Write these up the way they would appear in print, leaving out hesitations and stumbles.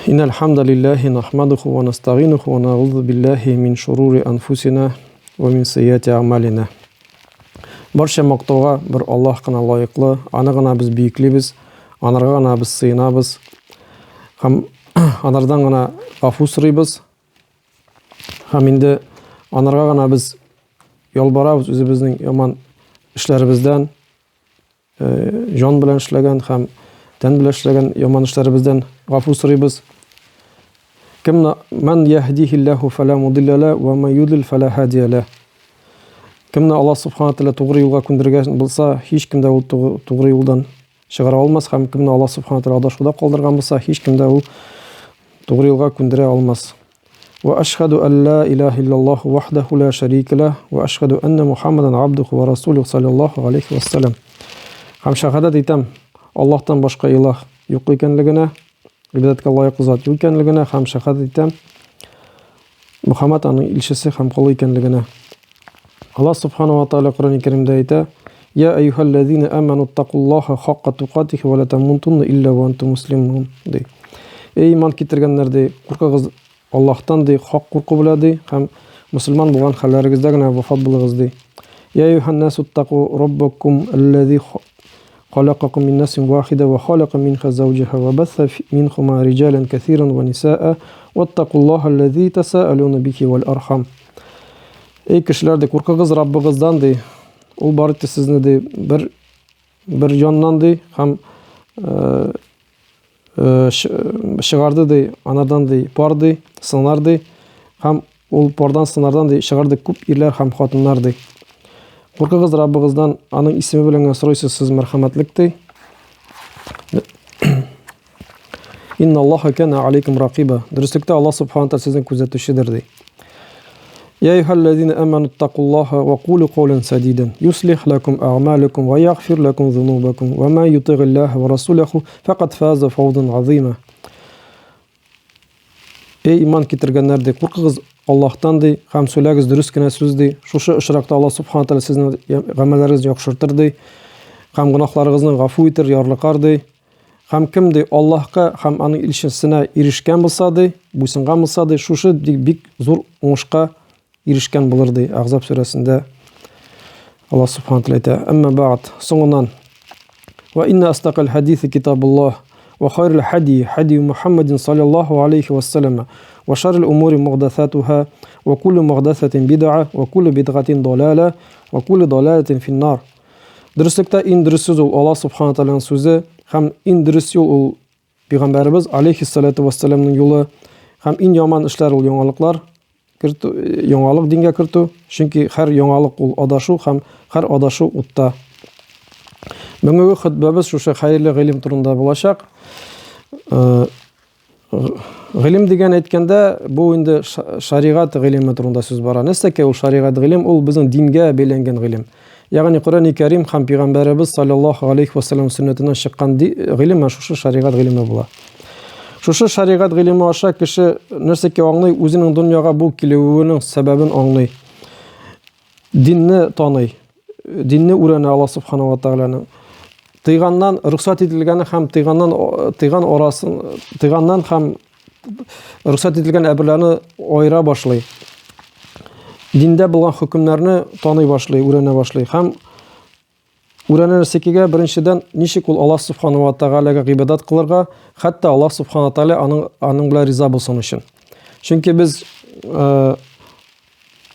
إن الحمد لله نحمده ونستعينه ونعوذ بالله من شرور أنفسنا ومن سيئات أعمالنا. Барша мақтауға бір Аллах қана лайықлы, аны ғана біз биіклейбіз, анарға ғана біз сыйынабыз, анардан ғана ғафу сұрайбыз, енді анарға ғана біз ялбарабыз, өзіміздің яман ішлерімізден, жан білән ішлеген, тән білән ішлеген яман ішлерімізден ғафу сұрайбыз. Мен яхдихиллаху фала мудилля ла ва ман юдлил фала хадия ла. Кімні Аллах Субхана Тағала туғры юлға көндірген болса, еш кімді ол туғры юлдан шығара алмас. Кімні Аллах Субхана Тағала адашуда қалдырған болса, еш кімді ол туғры юлға көндіре алмас. Ва ашхаду ан ла илаха иллаллаху вахдаху ла шарика лах ва ашхаду анна Мухаммадан абдуху ва расулуху саллаллаху алейхи вассалам. Шахадат етем, Аллахтан башқа илах жоқ екенлігіне, ғибадатқа лайықты зат жоқ екенлігіне, шахадат етем, Мұхаммад аның илшісі құлы екенлігіне. Allah subhanahu wa ta'ala Qur'an-ı Kerim'de ayta: "Ya eyyuhellezine amanu ittaqullaha haqqa tuqatih ve la tamutunna illa ve entum muslimun." Dey. Ey iman keltirgenler dey, qurqıгыз Allah'tan dey, haq qurqu bila dey, ham musulman bolgan halaringizda gina vafat bulığız dey. Ya eyyuhannasu ittaqu rabbakum allazi khalaqakum min nafsin wahida ve khalaqa minha zawjaha ve batha minhuma rijalan kathiran ve nisaa wattaqullaha allazi tasaaluna bihi vel arham. Ey kişiler de korkağız Rabbinizden de, ol barıttı sizni de bir candan de, hem шығарды de, anadan de, par de, sınar de, hem ol pardan sınardan de, шығарды көп erler hem hatunlar de. Korkağız Rabbinizden, anın ismi bilen soruyorsunuz siz merhametlik de. İnna Allaha kana aleykum raqiba. Dürüstlükte Allah Subhanahu Teala sizin gözetişidir de. يا أيها الذين آمنوا اتقوا الله وقولوا قولا سديدا يصلح لكم أعمالكم ويغفر لكم ذنوبكم وما يطع الله ورسوله فقد فاز فوزا عظيما. Ey iman keltirgenler de, korkağız Allah'tan de, hem söylәгез dürüst gene söz de, şuшы ışrakta Allah Subhanahu Teala sizin amellerinizni yaxşırtır de, hem günahlarınızdan gafu etir, yarlıqar de, hem kim de Allah'a hem anın ilişkisine erişken bulsa de, buysungan bulsa de, şuшы bik zor oңышқа erişken bulur dey. Ahzab suresinde Allah Subhanahu Teala amma ba'd sonundan ve inna astaqal hadisi kitabullah ve hayrul hadi Muhammedin sallallahu aleyhi ve sellem ve şerrul umuri muhdathatuhâ ve kullu muhdathatin bid'a ve kullu bid'atin dalâle ve kullu dalâletin finnar. Dürüstlükte en dürüst söz Allah Subhanahu Teala'nın sözü, hem en dürüst yol ol Peygamberimiz aleyhissalatu vesselam'ın yolu, hem en yaman işler ol yaңалыклар, яңалык дингә кертү, чөнки һәр яңалык ул адашу һәм һәр адашу утта. Бүгенге хутбабыз шушы хәерле гыйлем турында булачак. Гыйлем дигән әйткәндә, бу инде шариғат гыйлеме турында сүз бара. Нәрсәкә ул шариғат гыйлем? Ул безнең дингә бәйләнгән гыйлем. Ягъни Qur'an-ы Кәрим һәм Пәйгамбәребез саллаллаһу алейхи ва саллям сөннәтеннән чыккан гыйлем шушы шариғат гыйлеме була. Шушы шариғат гыйлеме аша кеше нәрсәкә аңлый, үзенең дөньяга бу килүенең сәбәбен аңлый. Динне таный. Динне үрәнә Аллаһ Субханаһу ва Тәгаланың тыйганнан рөхсәт ителгәне һәм тыйганнан һәм рөхсәт ителгән әмерләрне айыра башлый. Диндә булган хөкемнәрне таный башлый, үрәнә башлый. Һәм үрәнә нәрсәкәгә беренчедән ничек ул Аллаһ Субханаһу ва Тәгалага гыйбадат кылырга, хәтта Аллаһ Субханаһу Тәгалә аның белән риза булсын өчен. Чөнки без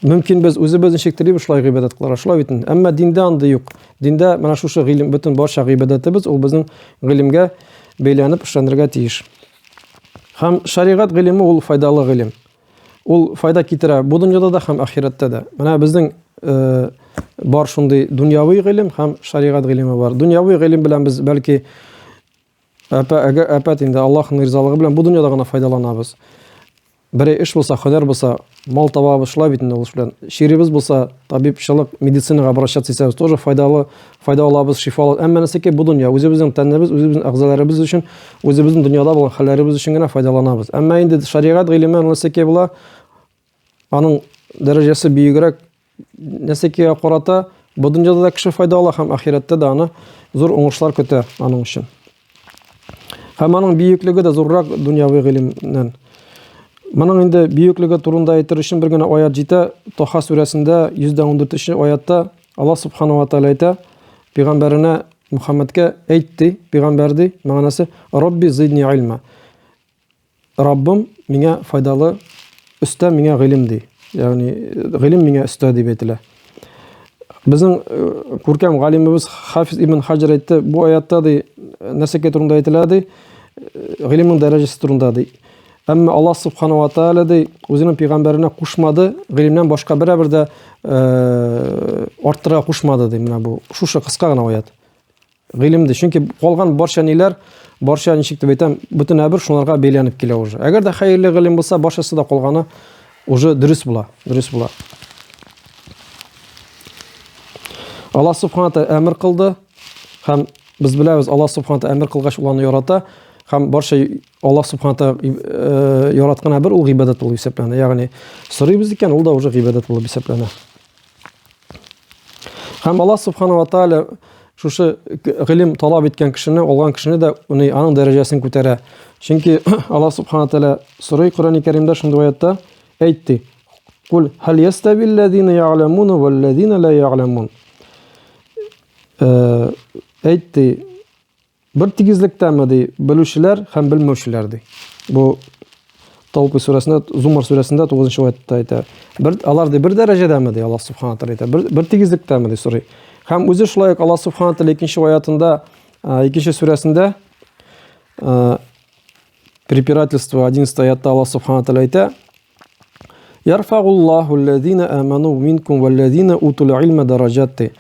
мөмкин без үзебезне шектелеп шулай гыйбадат кылырга, шулай бит. Әмма диндә анда юк. Диндә менә шушы гыйлем, бөтен барча гыйбадатыбыз ул безнең гыйлемгә бәйләнеп эшләнергә тиеш. Һәм шариғат гыйлеме ул файдалы гыйлем. Ул файда китерә бу дөньяда да һәм ахиратта да. Менә безнең бар шундый дөньяви гыйлем һәм шариғат гыйлеме бар. Дөньяви гыйлем белән без бәлки әпәт инде Аллаһның ризалыгы белән бу дөньяда гына файдаланабыз. Бере эш булса, һөнәр булса, мал табабыз, шулай бит инде ул белән. Ширибез булса, табибчылык, медицинага обращаться итсәбез, тоже файда алабыз, шифа алабыз. Әмма нәрсәкә бу дөнья, үзебезнең тәнебез, үзебезнең әгъзаларыбыз өчен, үзебезнең дөньяда булган хәлләребез өчен генә файдаланабыз. Әмма инде шариғат гыйлеме нәрсәкә була, аның дәрәҗәсе биегрәк, нәрсәкә карата, бу дөньяда да кеше файда ала һәм ахиратта да аны зур уңышлар көтә аның өчен. Һәм аның бийеклеге дә зуррак дөньяви гыйлемнән. Моның инде бийеклеге турында әйтер өчен бер генә аят җитә. Таха сүрәсендә 114-нче аятта Аллаһ Субханаһу ва Тааля әйтә, пәйгамбәренә Мөхәммәдкә әйтте, пәйгамбәрди, мәгънәсе Рабби зидни илма. Раббым миңа файдалы өстә миңа гыйлем ди. Ягъни гыйлем миңа өстә дип әйтелә. Безнең күркәм галимыбыз Хафиз ибн Хаҗар әйтте, бу аятта ди нәрсәгә турында әйтелә ди, гыйлемнең дәрәҗәсе турында ди. Әмма Аллаһ Субханаһу ва Тааля ди үзенең пәйгамбәренә кушмады, гыйлемнән башка берәр дә арттыра кушмады ди. Менә бу шушы кыска гына аят. Гыйлем ди, чөнки калган барча ниләр, барча ничек дип әйтәм, бөтен әбер шуларга бәйләнеп килә уже. Әгәр дә хәерле гыйлем булса, башкасы да калганы уже дөрес була, дөрес була. Аллаһ Субханаһу ва Тааля әмер кылды, һәм без беләбез, Аллаһ Субханаһу ва Тааля әмер кылгач уларны ярата, һәм барча Аллаһ Субханаһу ва Тааля яраткан әмер ул гыйбадат булып исәпләнә. Ягъни сорыйбыз икән, ул да уже гыйбадат булып исәпләнә. Һәм Аллаһ Субханаһу ва Тааля шушы гыйлем талап иткән кешене, алган кешене дә аның дәрәҗәсен күтәрә. Чөнки Аллаһ Субханаһу ва Тааля сурай Коръән Кәримдә шундый аятта әйтте: "Кул хал яставиллазина я'ламуна валлазина ла я'ламун." Әйтте, бер тигезлектәме ди, белүчеләр һәм белмәүчеләр ди. Бу Тауба сүрәсендә, Зумар сүрәсендә 9-нчы аятта әйтә. Алар ди бер дәрәҗәдәме ди, Аллаһ Субханаһу ва Тааля әйтә. Бер тигезлектәме ди сорый. Һәм үзе шулай ук Аллаһ Субханаһу ва Тааля 2-нче аятында, 2-нче сүрәсендә препирательство 11 аятта Аллаһ Субханаһу ва Тааля әйтә: "Ярфагуллаху аллазина аману минкум валлазина утул илма дараҗат."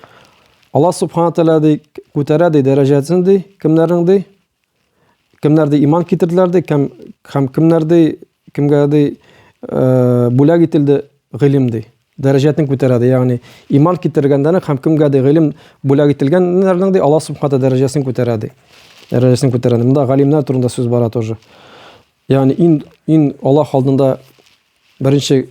Аллаһ Субханаһу ва Тааля ди күтәрә ди дәрәҗәсен ди, кемнәр ди иман китерделәр ди, һәм кемгә ди бүләк ителде гыйлем ди. Дәрәҗәтен күтәрә ди, ягъни иман китергәндән һәм кемгә ди гыйлем бүләк ителгәннәрнең ди Аллаһ Субханаһу ва Тааля дәрәҗәсен күтәрә ди. Дәрәҗәсен күтәрә. Монда галимнәр турында сүз бара тоже. Ягъни ин Аллаһ алдында беренче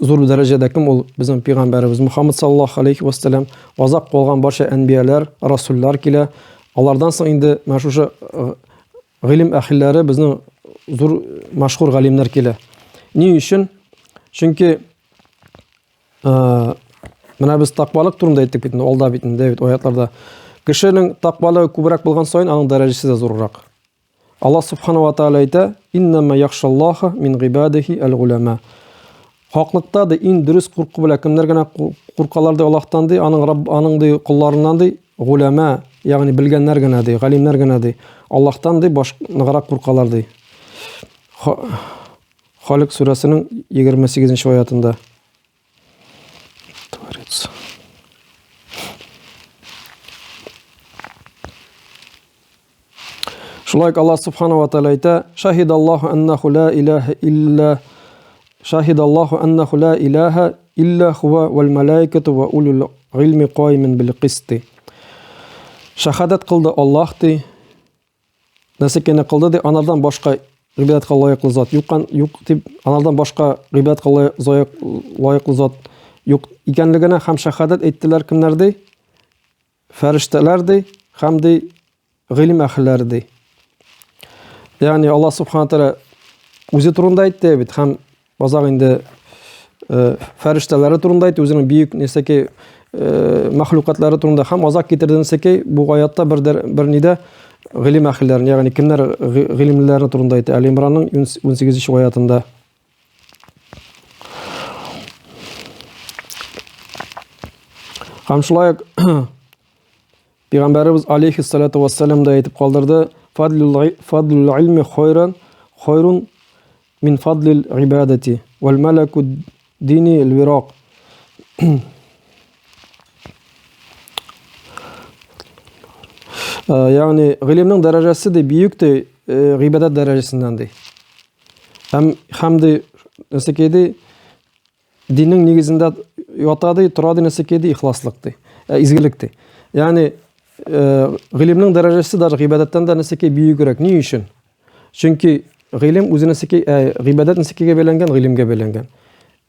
зур дәрәҗәдә кем ул? Безнең пәйгамбәрбез Мөхәммәд саллаллаһу алейхи ва саллям, азак калган барча әнбияләр, расуллар килә. Алардан соң инде мәшһүр гыйлем әһелләре, безнең зур мәшһүр галимнәр килә. Ни өчен? Чөнки менә без тақвалык турында әйттек бит, алда бит Давид аятларда. Кешенең тақвалыгы күбрәк булган саен аның дәрәҗәсе дә зуррак. Аллаһ Субханаһу ва Тааля әйтә: "Иннама яхшаллаһа мин гибадихи ал-улама." Хаклыкта да ин дөрес курку белән кемнәр генә куркалар ди Аллаһтан ди, аның ди кулларыннан ди, улама, ягъни белгәннәр генә ди, галимнәр генә ди. Аллаһтан ди башкарак куркалар ди. Халык сүрәсенең 28-нче аятында. Шулай Аллаһ Субханаһу ва Тааля әйтә: "Шахидаллаһу аннаху ла илаха илля Шахидаллаһу аннаху ла илаха илля хува вал малаикату ва улул илми қаиман бил қисти." Шахадат кылды Аллаһ ди. Нәрсәкене кылды ди, анардан башка гыйбадәткә лаеклы зат юк дип, анардан башка гыйбадәткә лаеклы зат юк икәнлегенә һәм шахадат әйттеләр кемнәр ди? Фәрештәләр ди, һәм ди гыйлем әһелләре ди. Ягъни Аллаһ Субханаһу ва Тааля үзе турында әйтте бит, һәм базак инде фәрештәләре турында әйтте, үзенең бийек нәсәки мәхлукатлары турында һәм азак китерден сәки бу аятта бер нидә гыйлем әһелләрен, ягъни кемнәр гыйлемлеләрне турында әйтә. Әл-Имранның 18-нче аятында. Һәм шулай Пәйгамбәрбез алейхиссалату вассалам да әйтеп калдырды: "Фадлул илми хойрун мин фадлил ибадати вал малаку дини al-вирaq." Ягъни гыйлемнең дәрәҗәсе ди бийек ди гыйбадат дәрәҗәсеннән ди. Һәм ди нәсәки ди диннең нигезендә ята ди, тора ди нәсәки ди ихласлык ди, изгелек ди. Ягъни гыйлемнең дәрәҗәсе дә гыйбадаттан да нәсәки бийегрәк. Ни өчен? Чөнки гыйлем үзе нәсәки гыйбадат нәсәкигә бәйләнгән, гыйлемгә бәйләнгән.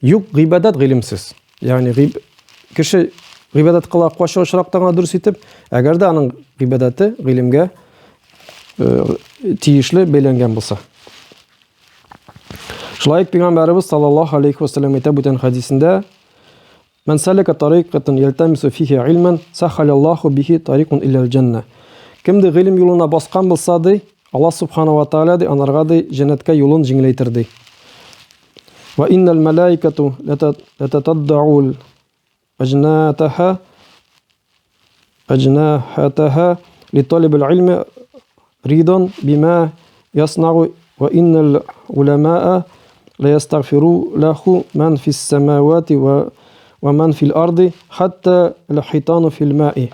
Юк гыйбадат гыйлемсез. Ягъни кеше гыйбадат кыла качышрак таңа дөрес итеп, әгәр дә аның гыйбадаты гыйлемгә тиешле бәйләнгән булса. Шулай Пәйгамбәрбез саллаллаһу алейхи ва саллям әйтә бүтән хадисендә: "Ман салака тарикатан ялтамису фиһи илман, сахалаллаһу бихи тарикун илал джанна." Кемде гыйлем юлына баскан булса ди, Аллаһ субхана ва тааля ди анарга ди җәннәткә юлын җиңеләйтер ди. "Ва иннал малаикату лататаддау أجنحتها لطالب العلم رضا بما يصنع وإن العلماء لا يستغفروا له من في السماوات ومن في الأرض حتى الحيطان في الماء."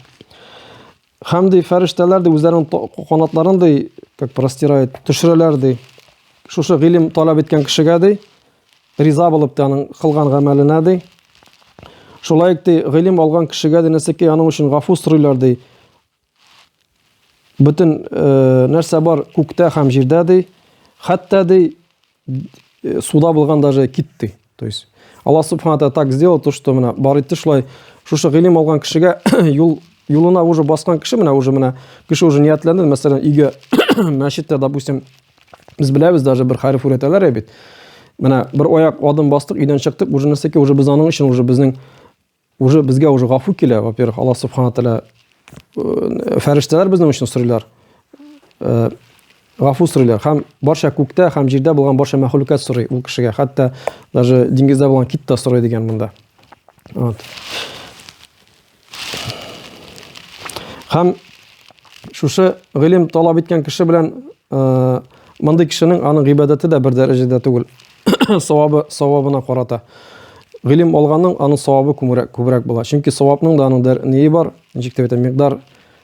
Хамди фәрештәләр ди үзләренең канатларын ди как простирает, төшерәләр ди. Шушы гыйлем талап иткән кешегә ди риза булып аның кылган гамәленә ди. Шулай ди гыйлем алган кешегә ди нәрсәкә аның өчен гафу сорыйлар ди. Бөтен нәрсә бар күктә һәм җирдә ди. Хәтта ди суда булган даже китте. То есть Аллаһ субхана тааля так сделал то, что менә бар итте шулай шушы гыйлем алган кешегә юлына уже баскан кеше менә кеше уже ниятләнде, мәсәлән, өйгә мәчеттә, допустим, без беләбез даже бер хәреф үрәтәләр бит. Менә бер аяк адым бастык, өйдән чыктык, уже нәрсәкә уже без аның өчен уже безнең уже безгә уже гафу килә. Во-первых, Аллаһ субхана тааля фәрештәләр безнең өчен сорыйлар. Гафу сорыйлар. Һәм барча күктә һәм җирдә булган барча мәхлукат сорый ул кешегә. Хәтта даже диңгездә булган кит та сорый дигән монда. Вот. Һәм шушы гыйлем талап иткән кеше белән мондый кешенең аның гыйбадәте дә бер дәрәҗәдә түгел. Савабына карата. Гыйлем алганның аның савабы күбрәк була. Чөнки савабның да аның ние бар, ничек дип әйтәм, мигдар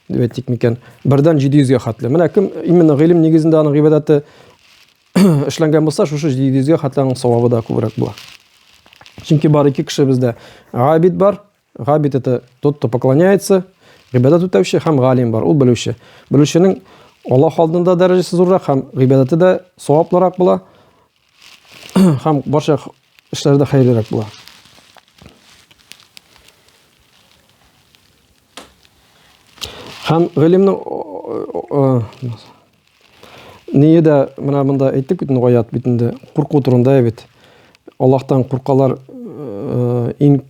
дип әйтик микән, 1-дан 700-гә хәтле. Менә кем именно гыйлем нигезендә аның гыйбадәте эшләнгән булса, шушы 700-гә хәтле аның савабы да күбрәк була. Чөнки бар ике кеше бездә. Габид бар. Габид это тот, кто поклоняется. Гыйбадат үтәүче һәм галим бар, ул белүче. Белүченең Аллаһ алдында дәрәҗәсе зуррак һәм гыйбадаты да саваплырак була. Һәм барча эшләрдә хәйрлерәк була. Һәм гыйлемнең ниедә менә монда әйттек бит аят битендә курку турында бит. Аллаһтан куркалар ин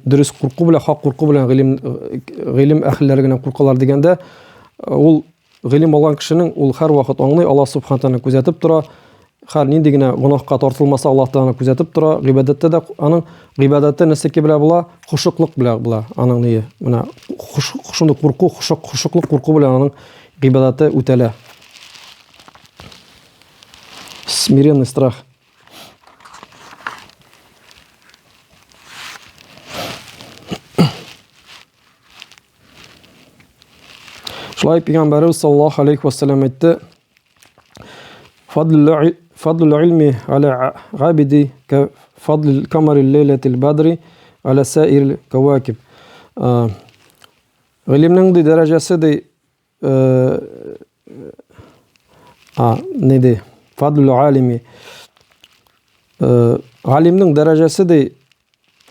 дөрес курку белән хак курку белән гыйлем әһелләре генә куркалар дигәндә, ул гыйлем алган кешенең ул һәр вакыт аңлый, Аллаһ субхана тааля күзәтеп тора. Һәр нинди генә гынаһка тартылмаса, Аллаһ тааля күзәтеп тора. Гыйбадәттә дә аның гыйбадәте нәрсәкә белә була, хушуклык белән була аның ние. Менә шундый курку, хушуклык курку белән аның гыйбадәте үтәлә. Смиренный страх. Шулай Пәйгамбәрбез саллаллаһу алейхи ва саллям әйтте: "Фадлул илми аля габиди ка фадлил камари лейлатил бадри аля саирил кавакиб." Гыйлемнең дәрәҗәсе ди неде? Фадлул алими. Галимнең дәрәҗәсе ди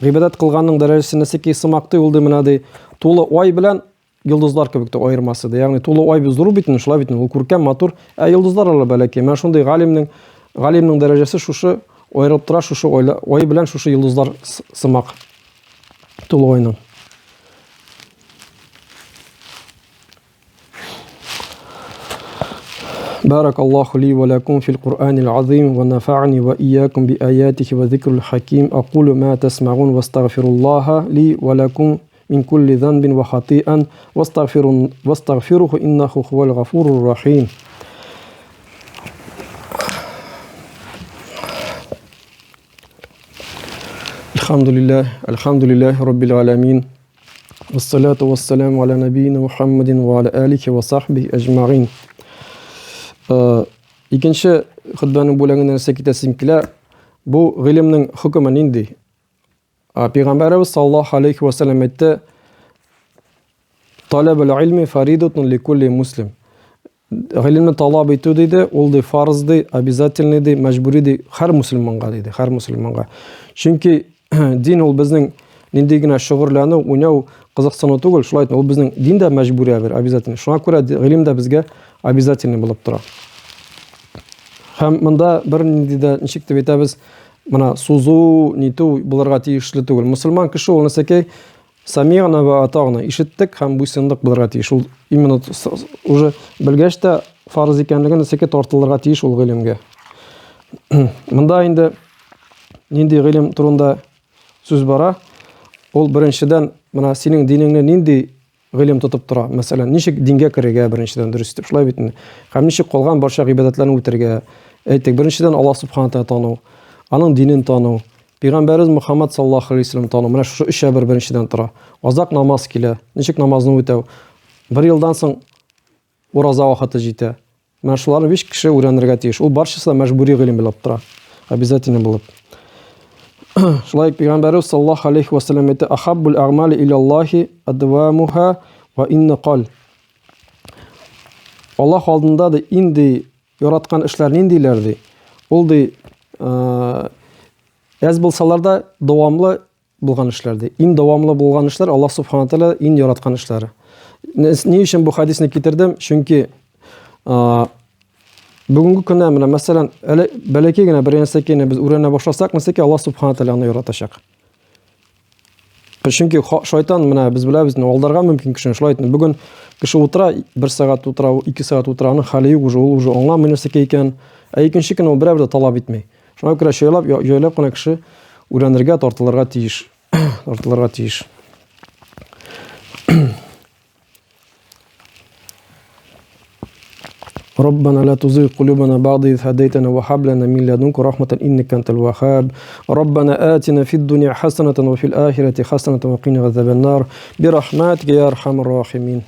гыйбадат кылганның дәрәҗәсе нәсәки сымакты ул ди менә ди тулы ай белән йолдызлар кебек тә аермасы да. Ягъни тулы ай без зур битен, шулай битен, ул күркәм, матур, йолдызлар ала бәләкәй. Менә шундый галимнең дәрәҗәсе шушы аерылып тора, шушы ай белән шушы йолдызлар сымак тулы айның. بارك الله لي ولكم في القرآن العظيم ونفعني وإياكم بآياته وذكر الحكيم. أقول ما تسمعون واستغفر الله لي ولكم من كل ذنب وخطيئة واستغفروه إنه هو الغفور الرحيم. الحمد لله رب العالمين والصلاة والسلام على نبينا محمد وعلى آله وصحبه أجمعين. İkinci xutbanın bölümünden нәрсә китәсем килә. Бу гыйлемнең хөкеме нинди? Пәйгамбәрбез саллаллаһу алейхи ва саллям әйтте: "Талабул илми фаридатун ликулли муслим." Гыйлемне талап итү диде, ул ди фарз ди, обязательный ди, мәҗбүри ди һәр мусламанга диде, һәр мусламанга. Чөнки дин ул безнең нинди генә шөгырьләнү, уйнау, кызыксыну түгел, шулай ул безнең диндә мәҗбүри бер, обязательный. Шуңа күрә гыйлем дә безгә обязательный булып тора. Һәм монда бер нинди дә ничек дип әйтәбез, моны сузу, нитү булырга тиешле түгел. Мөселман кеше ул нәсәкәй самигъна ва атагъна, ишеттек һәм буйсындык булырга тиеш. Ул именно уже белгәч тә фарыз икәнлеген нәсәкәй тартылырга тиеш ул гыйлемгә. Монда инде нинди гыйлем турында сүз бара. Ул беренчедән менә синең динеңне нинди гыйлем тотып тора. Мәсәлән, ничек дингә керергә беренчедән дөрес дип шулай бит. Һәм ничек калган барча гыйбадәтләрне үтәргә. Әйтик, беренчедән Аллаһ субхана тәала тану, аның динен тану, Пәйгамбәрбез Мөхәммәд саллаллаһу алейхи ва саллям тану. Менә шу өч әбер беренчедән тора. Азак намаз килә. Ничек намазны үтәү? Бер елдан соң ураза вакыты җитә. Менә шуларны биш кеше өйрәнергә тиеш. Ул барчасы да мәҗбүри гыйлем булып тора. Обязательно булып. Шулай Пәйгамбәрбез саллаллаһу алейхи ва саллям әйтә: "Ахаббул аъмали илаллаһи адвамуха ва инна қал." Аллаһ алдында да инде яраткан эшләр ниндиләр ди? Ул ди әз булсалар да дәвамлы булган эшләр ди. Иң дәвамлы булган эшләр Аллаһ субхана тәала иң яраткан эшләре. Ни өчен бу хадисне китердем? Чөнки бүгенге көндә менә мәсәлән, бәләкәй генә бер нәрсәкәне без үрәнә башласак, нәрсәкә Аллаһ субхана тәала аны яратачак. Чөнки шайтан менә без беләбез, алдарга мөмкин кешене шулай итне. Бүген кеше утыра, 1 сәгать утыра, 2 сәгать утыра, аның хәле юк уже, ул уже аңламый нәрсәкә икән. Икенче көн ул берәр дә талап итмәй. Шуңа күрә җайлап кына кеше үрәнергә тартылырга тиеш. Тартылырга тиеш. ربنا لا تزغ قلوبنا بعد إذ هديتنا وهب لنا من لدنك رحمة إنك أنت الوهاب ربنا آتنا في الدنيا حسنة وفي الآخرة حسنة وقنا عذاب النار برحمتك يا أرحم الراحمين.